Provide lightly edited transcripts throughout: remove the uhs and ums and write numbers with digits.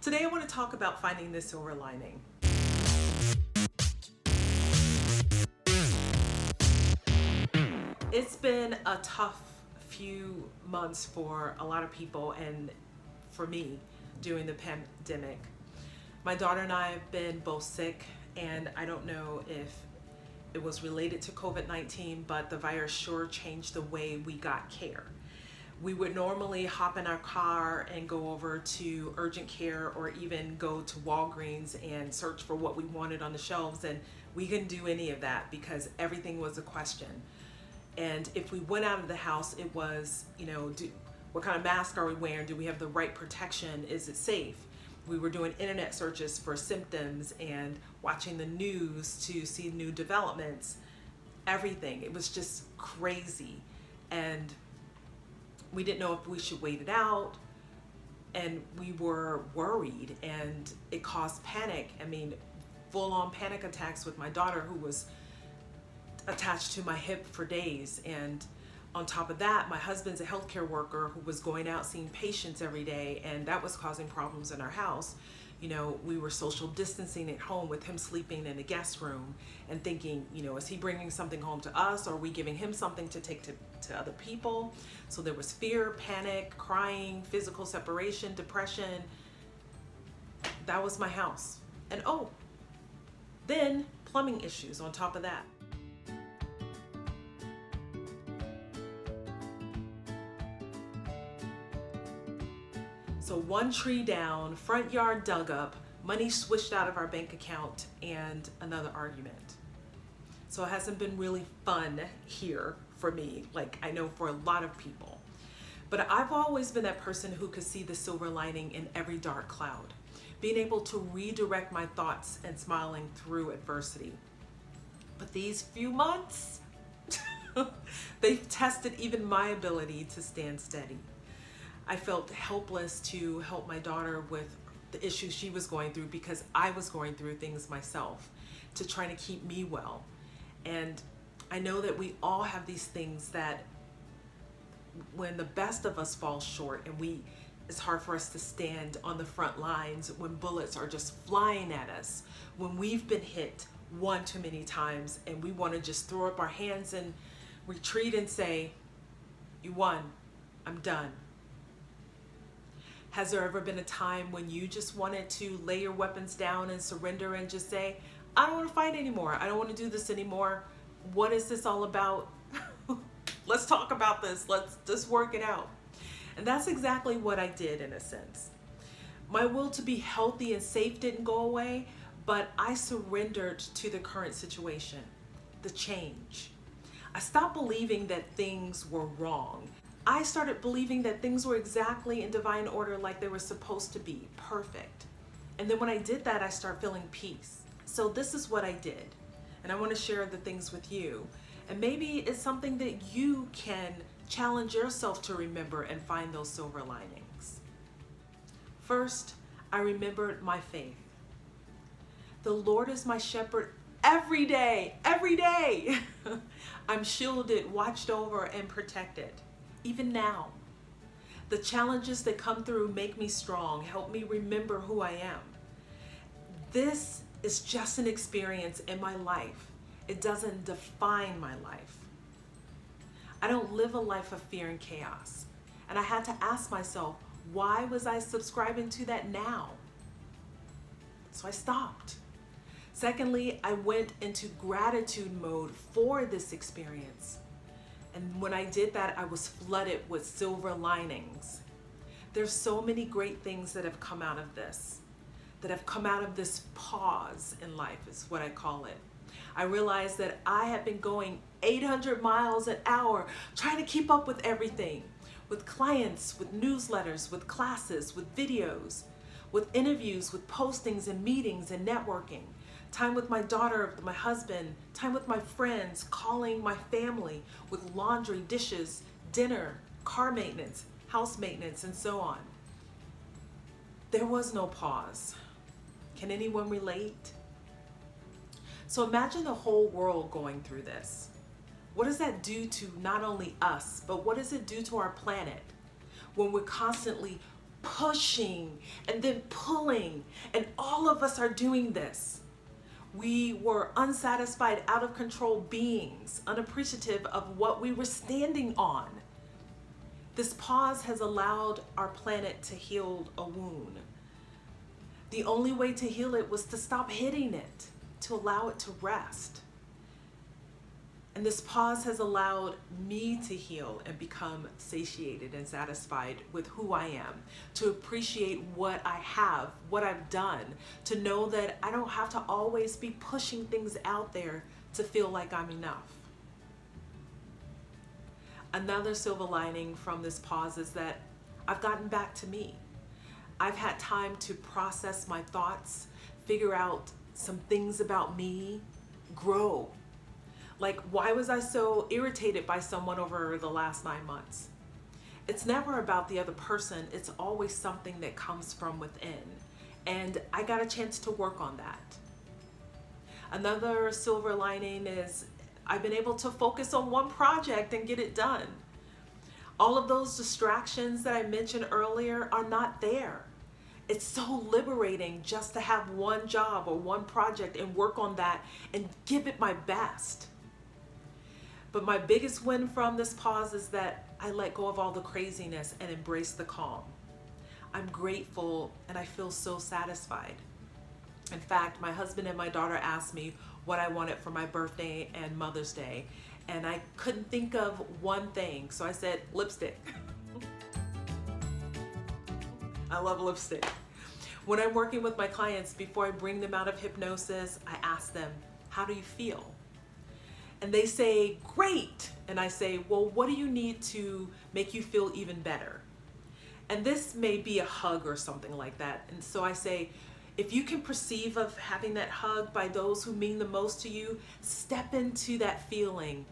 Today I want to talk about finding the silver lining. It's been a tough few months for a lot of people and for me during the pandemic. My daughter and I have been both sick, and I don't know if it was related to COVID-19, but the virus sure changed the way we got care. We would normally hop in our car and go over to urgent care or even go to Walgreens and search for what we wanted on the shelves, and we couldn't do any of that because everything was a question. And if we went out of the house, it was, what kind of mask are we wearing? Do we have the right protection? Is it safe? We were doing internet searches for symptoms and watching the news to see new developments, everything. It was just crazy. And we didn't know if we should wait it out. And we were worried, and it caused panic. Full-on panic attacks with my daughter, who was attached to my hip for days. And on top of that, my husband's a healthcare worker who was going out seeing patients every day, and that was causing problems in our house. We were social distancing at home with him sleeping in the guest room and thinking, is he bringing something home to us, or are we giving him something to take to other people? So there was fear, panic, crying, physical separation, depression. That was my house. And then plumbing issues on top of that. So one tree down, front yard dug up, money swished out of our bank account, and another argument. So it hasn't been really fun here for me, like I know for a lot of people. But I've always been that person who could see the silver lining in every dark cloud, being able to redirect my thoughts and smiling through adversity. But these few months, they've tested even my ability to stand steady. I felt helpless to help my daughter with the issues she was going through because I was going through things myself to try to keep me well. And I know that we all have these things that when the best of us fall short, and it's hard for us to stand on the front lines when bullets are just flying at us, when we've been hit one too many times and we want to just throw up our hands and retreat and say, "You won, I'm done." Has there ever been a time when you just wanted to lay your weapons down and surrender and just say, "I don't want to fight anymore. I don't want to do this anymore. What is this all about? Let's talk about this. Let's just work it out." And that's exactly what I did in a sense. My will to be healthy and safe didn't go away, but I surrendered to the current situation, the change. I stopped believing that things were wrong. I started believing that things were exactly in divine order, like they were supposed to be, perfect. And then when I did that, I started feeling peace. So this is what I did. And I want to share the things with you. And maybe it's something that you can challenge yourself to remember and find those silver linings. First, I remembered my faith. The Lord is my shepherd every day, every day. I'm shielded, watched over, and protected. Even now, the challenges that come through make me strong, help me remember who I am. This is just an experience in my life. It doesn't define my life. I don't live a life of fear and chaos. And I had to ask myself, why was I subscribing to that now? So I stopped. Secondly, I went into gratitude mode for this experience. And when I did that, I was flooded with silver linings. There's so many great things that have come out of this, pause in life is what I call it. I realized that I had been going 800 miles an hour, trying to keep up with everything, with clients, with newsletters, with classes, with videos, with interviews, with postings and meetings and networking. Time with my daughter, my husband, time with my friends, calling my family, with laundry, dishes, dinner, car maintenance, house maintenance, and so on. There was no pause. Can anyone relate? So imagine the whole world going through this. What does that do to not only us, but what does it do to our planet when we're constantly pushing and then pulling, and all of us are doing this. We were unsatisfied, out of control beings, unappreciative of what we were standing on. This pause has allowed our planet to heal a wound. The only way to heal it was to stop hitting it, to allow it to rest. And this pause has allowed me to heal and become satiated and satisfied with who I am, to appreciate what I have, what I've done, to know that I don't have to always be pushing things out there to feel like I'm enough. Another silver lining from this pause is that I've gotten back to me. I've had time to process my thoughts, figure out some things about me, grow. Like, why was I so irritated by someone over the last 9 months? It's never about the other person. It's always something that comes from within. And I got a chance to work on that. Another silver lining is I've been able to focus on one project and get it done. All of those distractions that I mentioned earlier are not there. It's so liberating just to have one job or one project and work on that and give it my best. But my biggest win from this pause is that I let go of all the craziness and embrace the calm. I'm grateful and I feel so satisfied. In fact, my husband and my daughter asked me what I wanted for my birthday and Mother's Day, and I couldn't think of one thing, so I said lipstick. I love lipstick. When I'm working with my clients, before I bring them out of hypnosis, I ask them, how do you feel? And they say, great. And I say, well, what do you need to make you feel even better? And this may be a hug or something like that. And so I say, if you can perceive of having that hug by those who mean the most to you, step into that feeling.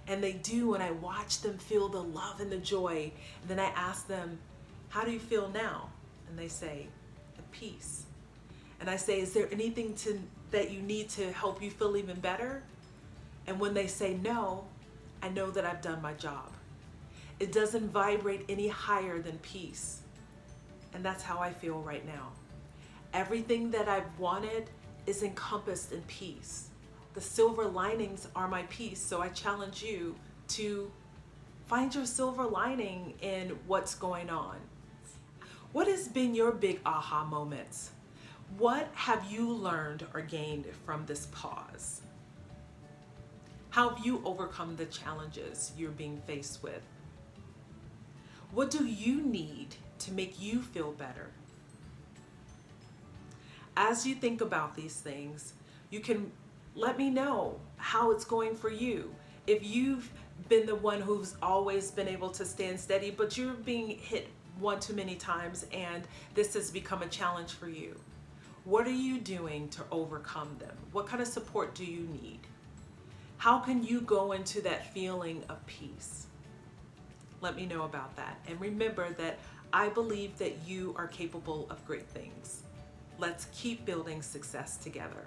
And they do, and I watch them feel the love and the joy. And then I ask them, how do you feel now? And they say, at peace. And I say, is there anything that you need to help you feel even better? And when they say no, I know that I've done my job. It doesn't vibrate any higher than peace. And that's how I feel right now. Everything that I've wanted is encompassed in peace. The silver linings are my peace, so I challenge you to find your silver lining in what's going on. What has been your big aha moments? What have you learned or gained from this pause? How have you overcome the challenges you're being faced with? What do you need to make you feel better? As you think about these things, you can let me know how it's going for you. If you've been the one who's always been able to stand steady, but you're being hit one too many times and this has become a challenge for you, what are you doing to overcome them? What kind of support do you need? How can you go into that feeling of peace? Let me know about that. And remember that I believe that you are capable of great things. Let's keep building success together.